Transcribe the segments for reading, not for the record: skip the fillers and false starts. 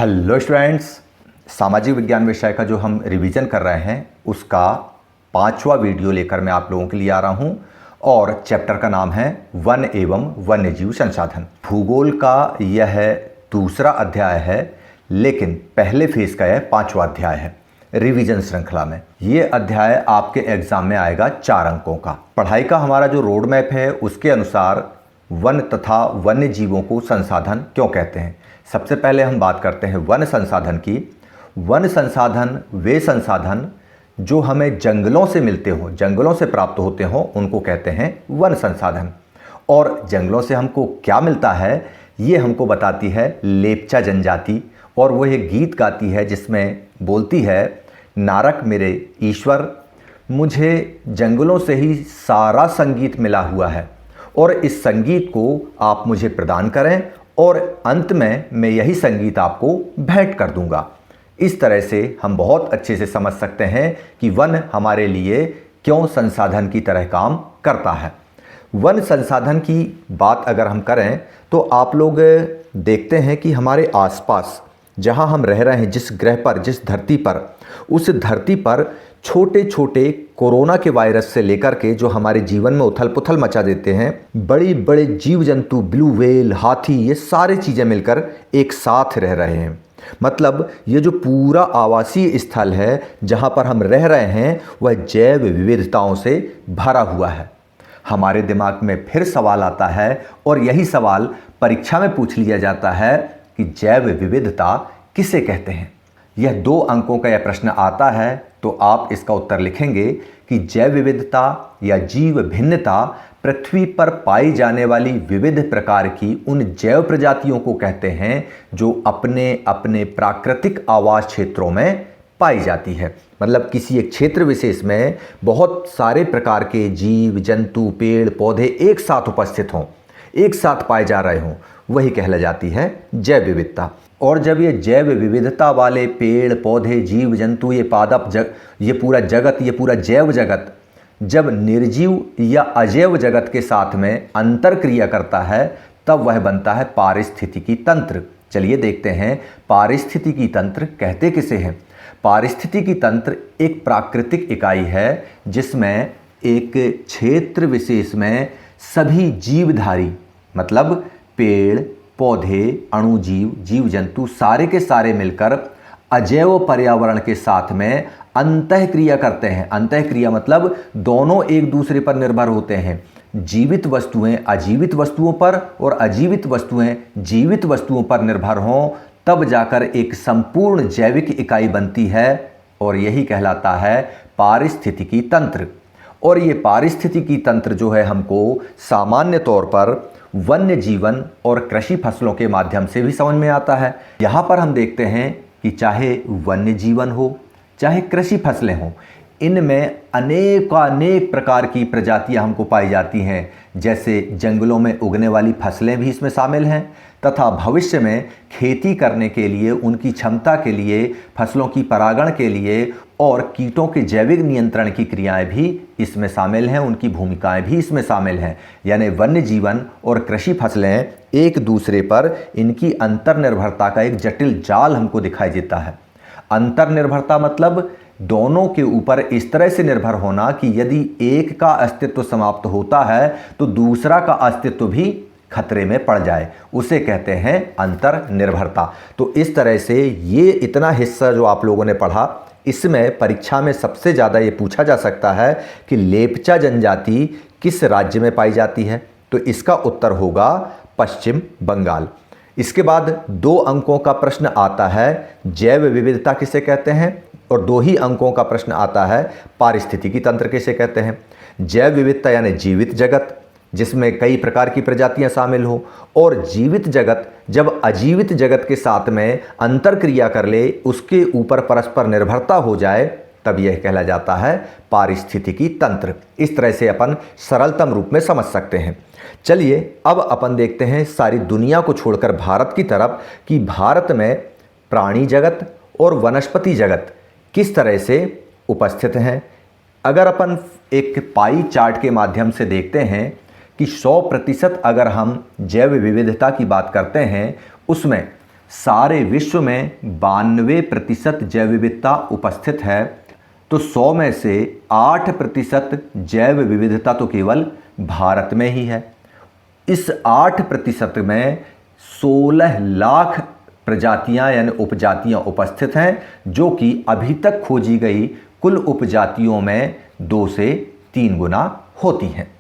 Hello students, सामाजिक विज्ञान विषय का जो हम रिवीजन कर रहे हैं उसका 5वां वीडियो लेकर मैं आप लोगों के लिए आ रहा हूं और चैप्टर का नाम है वन एवं वन्यजीव संसाधन। भूगोल का यह दूसरा अध्याय है, लेकिन पहले फेज का यह 5वां अध्याय है रिवीजन श्रृंखला में। ये अध्याय आपके एग्जाम में आएगा 4 अंकों का। पढ़ाई का हमारा जो रोड मैप है उसके अनुसार वन तथा वन्य जीवों को संसाधन क्यों कहते हैं। सबसे पहले हम बात करते हैं वन संसाधन की। वन संसाधन वे संसाधन जो हमें जंगलों से मिलते हों, जंगलों से प्राप्त होते हों, उनको कहते हैं वन संसाधन। और जंगलों से हमको क्या मिलता है ये हमको बताती है लेप्चा जनजाति, और वो एक गीत गाती है जिसमें बोलती है, नारक मेरे ईश्वर, मुझे जंगलों से ही सारा संगीत मिला हुआ है और इस संगीत को आप मुझे प्रदान करें और अंत में मैं यही संगीत आपको भेंट कर दूंगा। इस तरह से हम बहुत अच्छे से समझ सकते हैं कि वन हमारे लिए क्यों संसाधन की तरह काम करता है। वन संसाधन की बात अगर हम करें तो आप लोग देखते हैं कि हमारे आसपास जहां हम रह रहे हैं, जिस ग्रह पर, जिस धरती पर, उस धरती पर छोटे छोटे कोरोना के वायरस से लेकर के जो हमारे जीवन में उथल पुथल मचा देते हैं, बड़ी बड़े जीव जंतु, ब्लू व्हेल, हाथी, ये सारी चीज़ें मिलकर एक साथ रह रहे हैं। मतलब ये जो पूरा आवासीय स्थल है जहां पर हम रह रहे हैं वह जैव विविधताओं से भरा हुआ है। हमारे दिमाग में फिर सवाल आता है और यही सवाल परीक्षा में पूछ लिया जाता है कि जैव विविधता किसे कहते हैं। यह 2 अंकों का यह प्रश्न आता है तो आप इसका उत्तर लिखेंगे कि जैव विविधता या जीव भिन्नता पृथ्वी पर पाई जाने वाली विविध प्रकार की उन जैव प्रजातियों को कहते हैं जो अपने अपने प्राकृतिक आवास क्षेत्रों में पाई जाती है। मतलब किसी एक क्षेत्र विशेष में बहुत सारे प्रकार के जीव जंतु, पेड़ पौधे एक साथ उपस्थित हों, एक साथ पाए जा रहे हों, वही कहला जाती है जैव विविधता। और जब ये जैव विविधता वाले पेड़ पौधे, जीव जंतु, ये पादप ये पूरा जगत, ये पूरा जैव जगत जब निर्जीव या अजैव जगत के साथ में अंतर क्रिया करता है तब वह बनता है पारिस्थितिकी तंत्र। चलिए देखते हैं पारिस्थितिकी तंत्र कहते किसे हैं। पारिस्थितिकी तंत्र एक प्राकृतिक इकाई है जिसमें एक क्षेत्र विशेष में सभी जीवधारी, मतलब पेड़ पौधे, अणुजीव, जीव जंतु सारे के सारे मिलकर अजैव पर्यावरण के साथ में अंतःक्रिया करते हैं। अंतःक्रिया मतलब दोनों एक दूसरे पर निर्भर होते हैं। जीवित वस्तुएं अजीवित वस्तुओं पर और अजीवित वस्तुएं जीवित वस्तुओं पर निर्भर हों, तब जाकर एक संपूर्ण जैविक इकाई बनती है और यही कहलाता है पारिस्थितिकी तंत्र। और ये पारिस्थितिकी तंत्र जो है हमको सामान्य तौर पर वन्य जीवन और कृषि फसलों के माध्यम से भी समझ में आता है। यहाँ पर हम देखते हैं कि चाहे वन्य जीवन हो चाहे कृषि फसलें हों, इनमें अनेक प्रकार की प्रजातियां हमको पाई जाती हैं। जैसे जंगलों में उगने वाली फसलें भी इसमें शामिल हैं तथा भविष्य में खेती करने के लिए, उनकी क्षमता के लिए, फसलों की परागण के लिए और कीटों के जैविक नियंत्रण की क्रियाएं भी इसमें शामिल हैं, उनकी भूमिकाएं भी इसमें शामिल हैं। यानी वन्य जीवन और कृषि फसलें एक दूसरे पर इनकी अंतर्निर्भरता का एक जटिल जाल हमको दिखाई देता है। अंतर्निर्भरता मतलब दोनों के ऊपर इस तरह से निर्भर होना कि यदि एक का अस्तित्व समाप्त होता है तो दूसरा का अस्तित्व भी खतरे में पड़ जाए, उसे कहते हैं अंतर्निर्भरता। तो इस तरह से ये इतना हिस्सा जो आप लोगों ने पढ़ा, इसमें परीक्षा में सबसे ज़्यादा ये पूछा जा सकता है कि लेप्चा जनजाति किस राज्य में पाई जाती है, तो इसका उत्तर होगा पश्चिम बंगाल। इसके बाद 2 अंकों का प्रश्न आता है जैव विविधता किसे कहते हैं और 2 ही अंकों का प्रश्न आता है पारिस्थितिकी तंत्र किसे कहते हैं। जैव विविधता यानी जीवित जगत जिसमें कई प्रकार की प्रजातियां शामिल हो, और जीवित जगत जब अजीवित जगत के साथ में अंतर क्रिया कर ले, उसके ऊपर परस्पर निर्भरता हो जाए, तब यह कहला जाता है पारिस्थितिकी तंत्र। इस तरह से अपन सरलतम रूप में समझ सकते हैं। चलिए अब अपन देखते हैं सारी दुनिया को छोड़कर भारत की तरफ कि भारत में प्राणी जगत और वनस्पति जगत किस तरह से उपस्थित हैं। अगर अपन एक पाई चार्ट के माध्यम से देखते हैं कि 100% अगर हम जैव विविधता की बात करते हैं उसमें सारे विश्व में 92% जैव विविधता उपस्थित है, तो 100 में से 8% जैव विविधता तो केवल भारत में ही है। इस 8% में 16 लाख प्रजातियां यानी उपजातियां उपस्थित हैं, जो कि अभी तक खोजी गई कुल उपजातियों में 2 से 3 गुना होती हैं।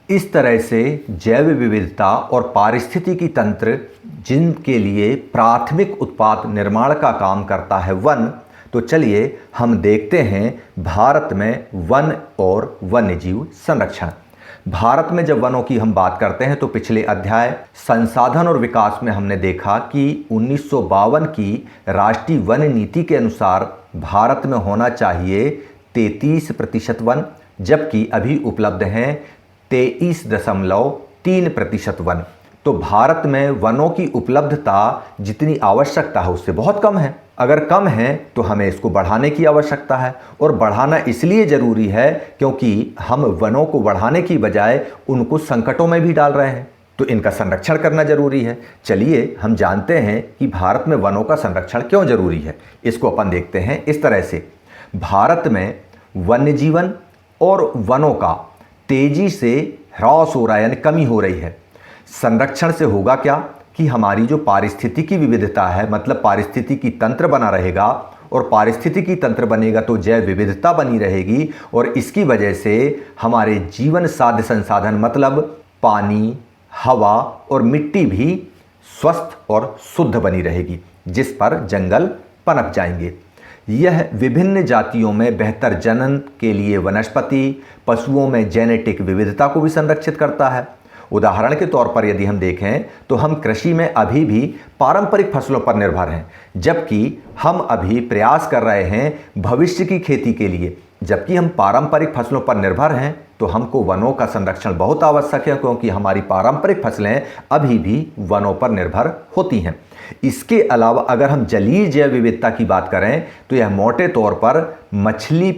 इस तरह से जैव विविधता और पारिस्थितिकी तंत्र जिनके लिए प्राथमिक उत्पाद निर्माण का काम करता है वन, तो चलिए हम देखते हैं भारत में वन और वन्यजीव संरक्षण। भारत में जब वनों की हम बात करते हैं तो पिछले अध्याय संसाधन और विकास में हमने देखा कि 1952 की राष्ट्रीय वन नीति के अनुसार भारत में होना चाहिए 33% वन, जबकि अभी उपलब्ध हैं 23.3% वन। तो भारत में वनों की उपलब्धता जितनी आवश्यकता है उससे बहुत कम है। अगर कम है तो हमें इसको बढ़ाने की आवश्यकता है, और बढ़ाना इसलिए ज़रूरी है क्योंकि हम वनों को बढ़ाने की बजाय उनको संकटों में भी डाल रहे हैं, तो इनका संरक्षण करना जरूरी है। चलिए हम जानते हैं कि भारत में वनों का संरक्षण क्यों जरूरी है। इसको अपन देखते हैं इस तरह से। भारत में वन्य जीवन और वनों का तेजी से ह्रास हो रहा है, यानी कमी हो रही है। संरक्षण से होगा क्या कि हमारी जो पारिस्थितिकी विविधता है, मतलब पारिस्थितिकी तंत्र बना रहेगा, और पारिस्थितिकी तंत्र बनेगा तो जैव विविधता बनी रहेगी, और इसकी वजह से हमारे जीवन साध्य संसाधन मतलब पानी, हवा और मिट्टी भी स्वस्थ और शुद्ध बनी रहेगी, जिस पर जंगल पनप जाएंगे। यह विभिन्न जातियों में बेहतर जनन के लिए वनस्पति, पशुओं में जेनेटिक विविधता को भी संरक्षित करता है। उदाहरण के तौर पर यदि हम देखें तो हम कृषि में अभी भी पारंपरिक फसलों पर निर्भर हैं, जबकि हम अभी प्रयास कर रहे हैं भविष्य की खेती के लिए। जबकि हम पारंपरिक फसलों पर निर्भर हैं तो हमको वनों का संरक्षण बहुत आवश्यक है, क्योंकि हमारी पारंपरिक फसलें अभी भी वनों पर निर्भर होती हैं। इसके अलावा अगर हम जलीय जैव विविधता की बात करें तो यह मोटे तौर पर मछली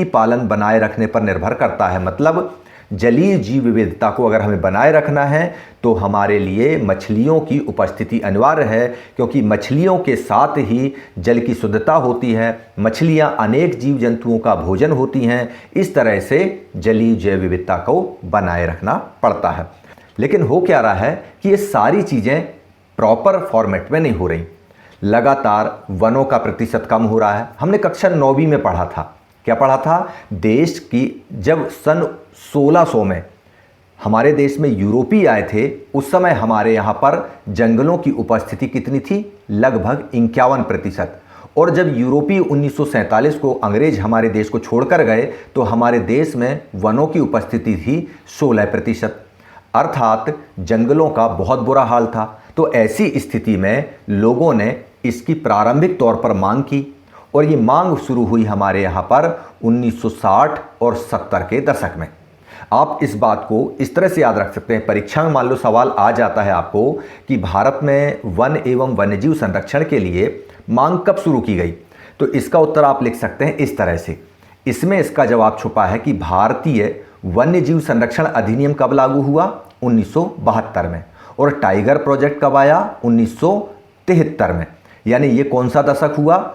पालन बनाए रखने पर निर्भर करता है। मतलब जलीय जीव विविधता को अगर हमें बनाए रखना है तो हमारे लिए मछलियों की उपस्थिति अनिवार्य है, क्योंकि मछलियों के साथ ही जल की शुद्धता होती है। मछलियां अनेक जीव जंतुओं का भोजन होती हैं। इस तरह से जलीय जैव विविधता को बनाए रखना पड़ता है। लेकिन हो क्या रहा है कि ये सारी चीज़ें प्रॉपर फॉर्मेट में नहीं हो रही। लगातार वनों का प्रतिशत कम हो रहा है। हमने कक्षा 9वीं में पढ़ा था, क्या पढ़ा था? देश की जब सन 1600 में हमारे देश में यूरोपीय आए थे, उस समय हमारे यहाँ पर जंगलों की उपस्थिति कितनी थी? लगभग 51%। और जब यूरोपीय 1947 को अंग्रेज हमारे देश को छोड़कर गए तो हमारे देश में वनों की उपस्थिति थी 16%। अर्थात जंगलों का बहुत बुरा हाल था। तो ऐसी स्थिति में लोगों ने इसकी प्रारंभिक तौर पर मांग की, और ये मांग शुरू हुई हमारे यहाँ पर 1960 और 70 के दशक में। आप इस बात को इस तरह से याद रख सकते हैं, परीक्षा में मान लो सवाल आ जाता है आपको कि भारत में वन एवं वन्यजीव संरक्षण के लिए मांग कब शुरू की गई, तो इसका उत्तर आप लिख सकते हैं इस तरह से। इसमें इसका जवाब छुपा है कि भारतीय वन्यजीव संरक्षण अधिनियम कब लागू हुआ? 1972 में। और टाइगर प्रोजेक्ट कब आया? 1973 में। यानी ये कौन सा दशक हुआ?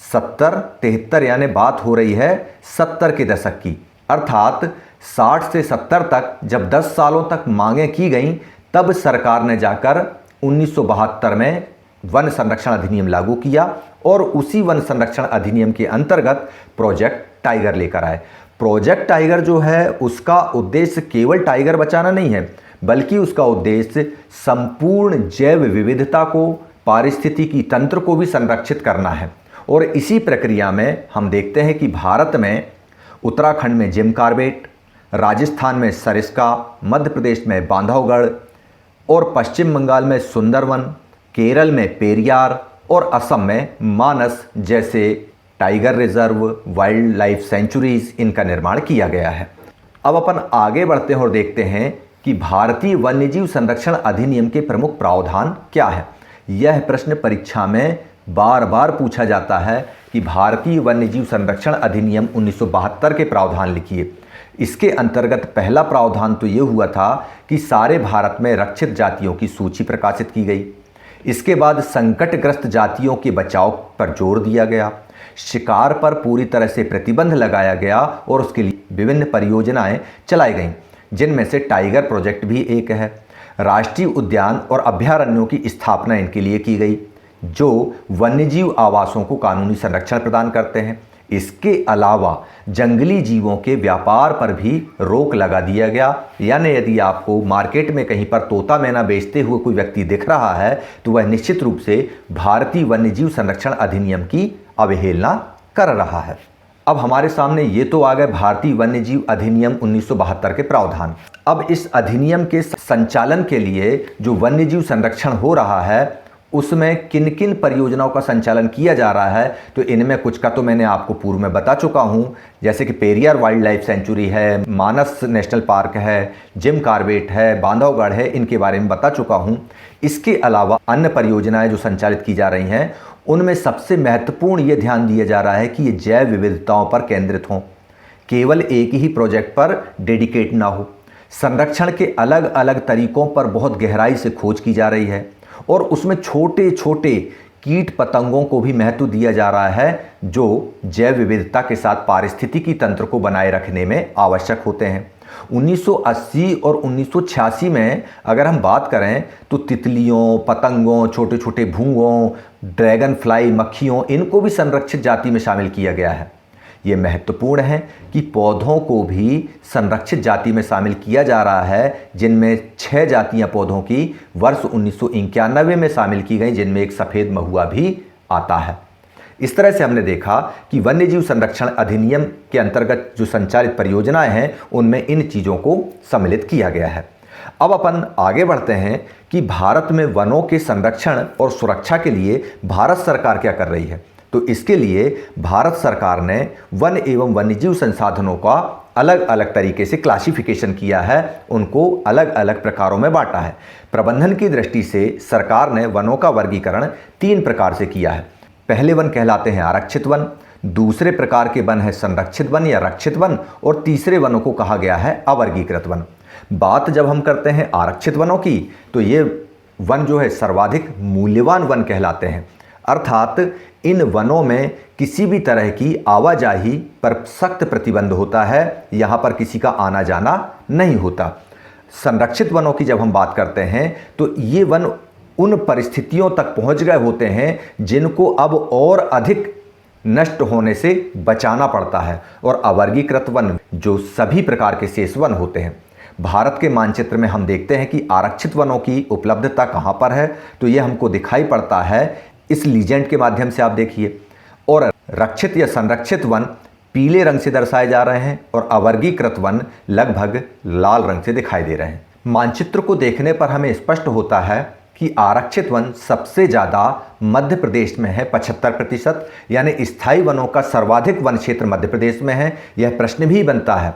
73, यानी बात हो रही है 70 के दशक की। अर्थात 60 से 70 तक जब 10 सालों तक मांगें की गईं, तब सरकार ने जाकर 1972 में वन संरक्षण अधिनियम लागू किया, और उसी वन संरक्षण अधिनियम के अंतर्गत प्रोजेक्ट टाइगर लेकर आए। प्रोजेक्ट टाइगर जो है उसका उद्देश्य केवल टाइगर बचाना नहीं है, बल्कि उसका उद्देश्य संपूर्ण जैव विविधता को, पारिस्थितिकी तंत्र को भी संरक्षित करना है। और इसी प्रक्रिया में हम देखते हैं कि भारत में उत्तराखंड में जिम कार्बेट, राजस्थान में सरिस्का, मध्य प्रदेश में बांधवगढ़ और पश्चिम बंगाल में सुंदरवन, केरल में पेरियार और असम में मानस जैसे tiger reserve, wild life sanctuaries, इनका निर्माण किया गया है। अब अपन आगे बढ़ते हैं और देखते हैं कि भारतीय वन्यजीव संरक्षण अधिनियम के प्रमुख प्रावधान क्या है। यह प्रश्न परीक्षा में बार बार पूछा जाता है कि भारतीय वन्यजीव संरक्षण अधिनियम 1972 के प्रावधान लिखिए। इसके अंतर्गत पहला प्रावधान तो ये हुआ था कि सारे भारत में रक्षित जातियों की सूची प्रकाशित की गई। इसके बाद संकटग्रस्त जातियों के बचाव पर जोर दिया गया, शिकार पर पूरी तरह से प्रतिबंध लगाया गया और उसके लिए विभिन्न परियोजनाएं चलाई गईं, जिनमें से टाइगर प्रोजेक्ट भी एक है। राष्ट्रीय उद्यान और अभयारण्यों की स्थापना इनके लिए की गई, जो वन्यजीव आवासों को कानूनी संरक्षण प्रदान करते हैं। इसके अलावा जंगली जीवों के व्यापार पर भी रोक लगा दिया गया, यानी यदि आपको मार्केट में कहीं पर तोता मैना बेचते हुए कोई व्यक्ति दिख रहा है तो वह निश्चित रूप से भारतीय वन्यजीव संरक्षण अधिनियम की अवहेलना कर रहा है। अब हमारे सामने ये तो आ गए भारतीय वन्यजीव अधिनियम 1972 के प्रावधान। अब इस अधिनियम के संचालन के लिए जो वन्यजीव संरक्षण हो रहा है उसमें किन किन परियोजनाओं का संचालन किया जा रहा है, तो इनमें कुछ का तो मैंने आपको पूर्व में बता चुका हूँ, जैसे कि पेरियार वाइल्ड लाइफ सेंचुरी है, मानस नेशनल पार्क है, जिम कॉर्बेट है, बांधवगढ़ है, इनके बारे में बता चुका हूँ। इसके अलावा अन्य परियोजनाएं जो संचालित की जा रही हैं उनमें सबसे महत्वपूर्ण ये ध्यान दिया जा रहा है कि ये जैव विविधताओं पर केंद्रित हों, केवल एक ही प्रोजेक्ट पर डेडिकेट ना हो। संरक्षण के अलग अलग तरीकों पर बहुत गहराई से खोज की जा रही है और उसमें छोटे छोटे कीट पतंगों को भी महत्व दिया जा रहा है, जो जैव विविधता के साथ पारिस्थितिकी तंत्र को बनाए रखने में आवश्यक होते हैं। 1980 और 1986 में अगर हम बात करें तो तितलियों, पतंगों, छोटे छोटे भूंगों, ड्रैगन फ्लाई, मक्खियों, इनको भी संरक्षित जाति में शामिल किया गया है। ये महत्वपूर्ण है कि पौधों को भी संरक्षित जाति में शामिल किया जा रहा है, जिनमें 6 जातियां पौधों की वर्ष 1991 में शामिल की गई, जिनमें एक सफ़ेद महुआ भी आता है। इस तरह से हमने देखा कि वन्यजीव संरक्षण अधिनियम के अंतर्गत जो संचालित परियोजनाएं हैं उनमें इन चीज़ों को सम्मिलित किया गया है। अब अपन आगे बढ़ते हैं कि भारत में वनों के संरक्षण और सुरक्षा के लिए भारत सरकार क्या कर रही है। तो इसके लिए भारत सरकार ने वन एवं वन्यजीव संसाधनों का अलग अलग तरीके से क्लासिफिकेशन किया है, उनको अलग अलग प्रकारों में बांटा है। प्रबंधन की दृष्टि से सरकार ने वनों का वर्गीकरण 3 प्रकार से किया है। पहले वन कहलाते हैं आरक्षित वन, दूसरे प्रकार के वन है संरक्षित वन या रक्षित वन, और तीसरे वनों को कहा गया है अवर्गीकृत वन। बात जब हम करते हैं आरक्षित वनों की तो ये वन जो है सर्वाधिक मूल्यवान वन कहलाते हैं, अर्थात इन वनों में किसी भी तरह की आवाजाही पर सख्त प्रतिबंध होता है, यहाँ पर किसी का आना जाना नहीं होता। संरक्षित वनों की जब हम बात करते हैं तो ये वन उन परिस्थितियों तक पहुँच गए होते हैं जिनको अब और अधिक नष्ट होने से बचाना पड़ता है, और अवर्गीकृत वन जो सभी प्रकार के शेष वन होते हैं। भारत के मानचित्र में हम देखते हैं कि आरक्षित वनों की उपलब्धता कहाँ पर है, तो ये हमको दिखाई पड़ता है इस लीजेंड के माध्यम से, आप देखिए। और रक्षित या संरक्षित वन पीले रंग से दर्शाए जा रहे हैं और अवर्गीकृत वन लगभग लाल रंग से दिखाई दे रहे हैं। मानचित्र को देखने पर हमें स्पष्ट होता है कि आरक्षित वन सबसे ज़्यादा मध्य प्रदेश में है 75%, यानी स्थायी वनों का सर्वाधिक वन क्षेत्र मध्य प्रदेश में है। यह प्रश्न भी बनता है,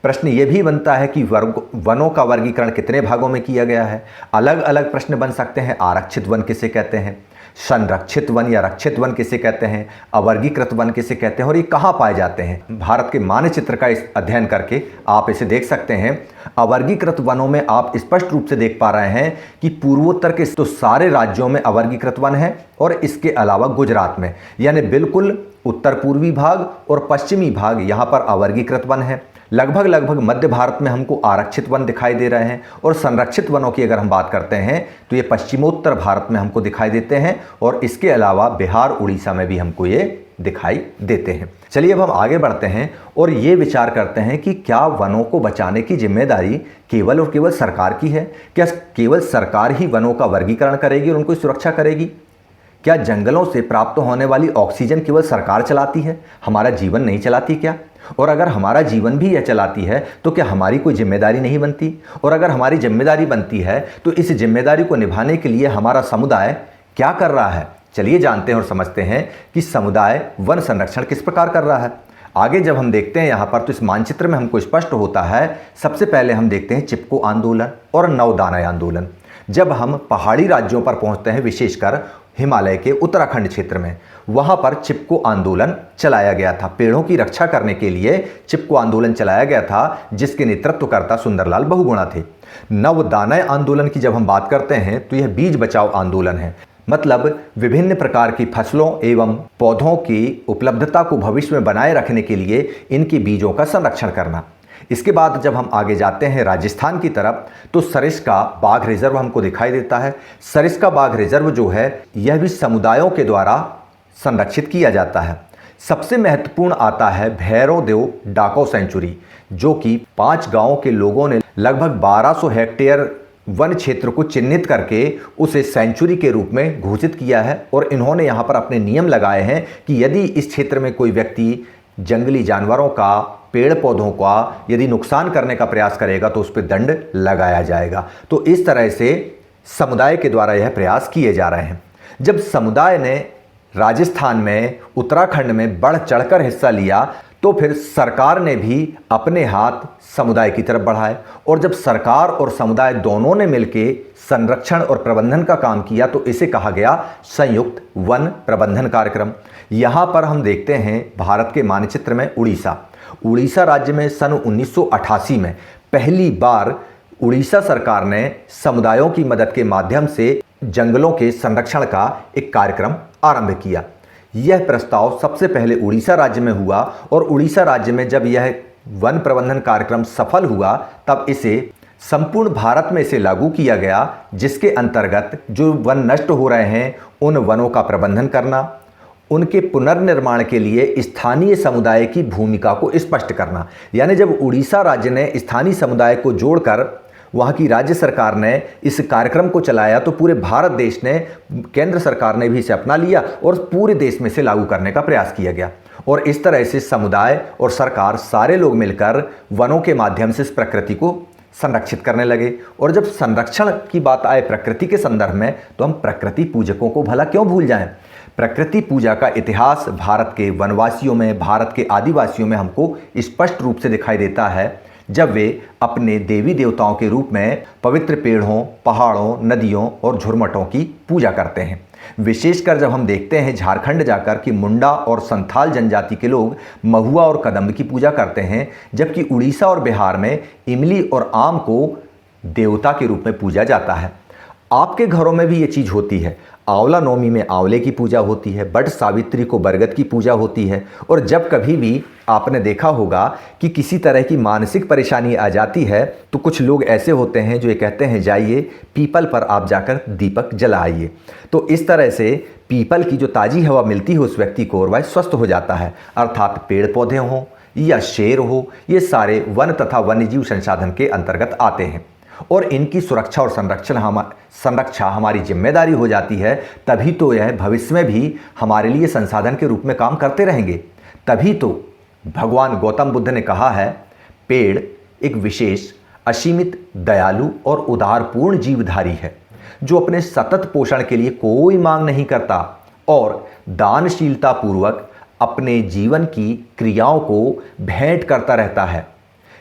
प्रश्न ये भी बनता है कि वनों का वर्गीकरण कितने भागों में किया गया है। अलग अलग प्रश्न बन सकते हैं। आरक्षित वन किसे कहते हैं, संरक्षित वन या रक्षित वन किसे कहते हैं, अवर्गीकृत वन किसे कहते हैं और ये कहाँ पाए जाते हैं। भारत के मानचित्र का इस अध्ययन करके आप इसे देख सकते हैं। अवर्गीकृत वनों में आप स्पष्ट रूप से देख पा रहे हैं कि पूर्वोत्तर के तो सारे राज्यों में अवर्गीकृत वन है, और इसके अलावा गुजरात में, यानी बिल्कुल उत्तर पूर्वी भाग और पश्चिमी भाग यहाँ पर अवर्गीकृत वन है। लगभग मध्य भारत में हमको आरक्षित वन दिखाई दे रहे हैं, और संरक्षित वनों की अगर हम बात करते हैं तो ये पश्चिमोत्तर भारत में हमको दिखाई देते हैं, और इसके अलावा बिहार, उड़ीसा में भी हमको ये दिखाई देते हैं। चलिए अब हम आगे बढ़ते हैं और ये विचार करते हैं कि क्या वनों को बचाने की जिम्मेदारी केवल और केवल सरकार की है? क्या केवल सरकार ही वनों का वर्गीकरण करेगी और उनको सुरक्षा करेगी? क्या जंगलों से प्राप्त होने वाली ऑक्सीजन केवल सरकार चलाती है, हमारा जीवन नहीं चलाती क्या? और अगर हमारा जीवन भी यह चलाती है तो क्या हमारी कोई जिम्मेदारी नहीं बनती? और अगर हमारी जिम्मेदारी बनती है तो इस जिम्मेदारी को निभाने के लिए हमारा समुदाय क्या कर रहा है? चलिए जानते हैं और समझते हैं कि समुदाय वन संरक्षण किस प्रकार कर रहा है। आगे जब हम देखते हैं यहाँ पर तो इस मानचित्र में हमको स्पष्ट होता है। सबसे पहले हम देखते हैं चिपको आंदोलन और नवदाना आंदोलन। जब हम पहाड़ी राज्यों पर पहुँचते हैं, विशेषकर हिमालय के उत्तराखंड क्षेत्र में। वहां पर चिपको आंदोलन चलाया गया था। पेड़ों की रक्षा करने के लिए चिपको आंदोलन चलाया गया था, जिसके नेतृत्वकर्ता सुंदरलाल बहुगुणा थे। नवदानय आंदोलन की जब हम बात करते हैं तो यह बीज बचाओ आंदोलन है, मतलब विभिन्न प्रकार की फसलों एवं पौधों की उपलब्धता को भविष्य में बनाए रखने के लिए इनके बीजों का संरक्षण करना। इसके बाद जब हम आगे जाते हैं राजस्थान की तरफ, तो सरिस्का बाघ रिजर्व हमको दिखाई देता है। सरिस्का बाघ रिजर्व जो है यह भी समुदायों के द्वारा संरक्षित किया जाता है। सबसे महत्वपूर्ण आता है भैरवदेव डाको सेंचुरी, जो कि 5 गांवों के लोगों ने लगभग 1200 हेक्टेयर वन क्षेत्र को चिन्हित करके उसे सेंचुरी के रूप में घोषित किया है। और इन्होंने यहाँ पर अपने नियम लगाए हैं कि यदि इस क्षेत्र में कोई व्यक्ति जंगली जानवरों का, पेड़ पौधों का यदि नुकसान करने का प्रयास करेगा तो उस पर दंड लगाया जाएगा। तो इस तरह से समुदाय के द्वारा यह प्रयास किए जा रहे हैं। जब समुदाय ने राजस्थान में, उत्तराखंड में बढ़ चढ़कर हिस्सा लिया, तो फिर सरकार ने भी अपने हाथ समुदाय की तरफ बढ़ाए। और जब सरकार और समुदाय दोनों ने मिलकर संरक्षण और प्रबंधन का काम किया तो इसे कहा गया संयुक्त वन प्रबंधन कार्यक्रम। यहाँ पर हम देखते हैं भारत के मानचित्र में उड़ीसा राज्य में सन 1988 में पहली बार उड़ीसा सरकार ने समुदायों की मदद के माध्यम से जंगलों के संरक्षण का एक कार्यक्रम आरंभ किया। यह प्रस्ताव सबसे पहले उड़ीसा राज्य में हुआ और उड़ीसा राज्य में जब यह वन प्रबंधन कार्यक्रम सफल हुआ तब इसे संपूर्ण भारत में इसे लागू किया गया, जिसके अंतर्गत जो वन नष्ट हो रहे हैं उन वनों का प्रबंधन करना, उनके पुनर्निर्माण के लिए स्थानीय समुदाय की भूमिका को स्पष्ट करना। यानी जब उड़ीसा राज्य ने स्थानीय समुदाय को जोड़कर वहाँ की राज्य सरकार ने इस कार्यक्रम को चलाया तो पूरे भारत देश ने, केंद्र सरकार ने भी इसे अपना लिया और पूरे देश में इसे लागू करने का प्रयास किया गया। और इस तरह से समुदाय और सरकार सारे लोग मिलकर वनों के माध्यम से इस प्रकृति को संरक्षित करने लगे। और जब संरक्षण की बात आए प्रकृति के संदर्भ में, तो हम प्रकृति पूजकों को भला क्यों भूल जाएं। प्रकृति पूजा का इतिहास भारत के वनवासियों में, भारत के आदिवासियों में हमको स्पष्ट रूप से दिखाई देता है, जब वे अपने देवी देवताओं के रूप में पवित्र पेड़ों, पहाड़ों, नदियों और झुरमटों की पूजा करते हैं। विशेषकर जब हम देखते हैं झारखंड जाकर कि मुंडा और संथाल जनजाति के लोग महुआ और कदम्ब की पूजा करते हैं, जबकि उड़ीसा और बिहार में इमली और आम को देवता के रूप में पूजा जाता है। आपके घरों में भी ये चीज़ होती है। आंवला नवमी में आंवले की पूजा होती है, बट सावित्री को बरगद की पूजा होती है। और जब कभी भी आपने देखा होगा कि किसी तरह की मानसिक परेशानी आ जाती है तो कुछ लोग ऐसे होते हैं जो ये कहते हैं जाइए पीपल पर आप जाकर दीपक जलाइए। तो इस तरह से पीपल की जो ताज़ी हवा मिलती है उस व्यक्ति को और वह स्वस्थ हो जाता है। अर्थात पेड़ पौधे हों या शेर हो, ये सारे वन तथा वन्यजीव संसाधन के अंतर्गत आते हैं और इनकी सुरक्षा और संरक्षा हमारी जिम्मेदारी हो जाती है। तभी तो यह भविष्य में भी हमारे लिए संसाधन के रूप में काम करते रहेंगे। तभी तो भगवान गौतम बुद्ध ने कहा है, पेड़ एक विशेष, असीमित, दयालु और उदारपूर्ण जीवधारी है जो अपने सतत पोषण के लिए कोई मांग नहीं करता और दानशीलता पूर्वक अपने जीवन की क्रियाओं को भेंट करता रहता है।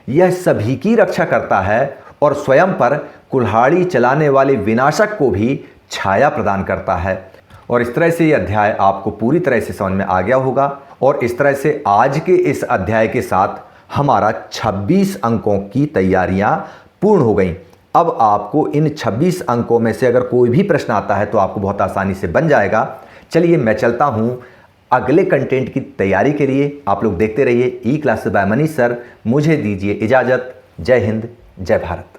यह सभी की रक्षा करता है और स्वयं पर कुल्हाड़ी चलाने वाले विनाशक को भी छाया प्रदान करता है। और इस तरह से ये अध्याय आपको पूरी तरह से समझ में आ गया होगा। और इस तरह से आज के इस अध्याय के साथ हमारा 26 अंकों की तैयारियां पूर्ण हो गई। अब आपको इन 26 अंकों में से अगर कोई भी प्रश्न आता है तो आपको बहुत आसानी से बन जाएगा। चलिए मैं चलता हूँ अगले कंटेंट की तैयारी के लिए। आप लोग देखते रहिए ई क्लासेस बाय मनीष सर। मुझे दीजिए इजाज़त। जय हिंद, जय भारत।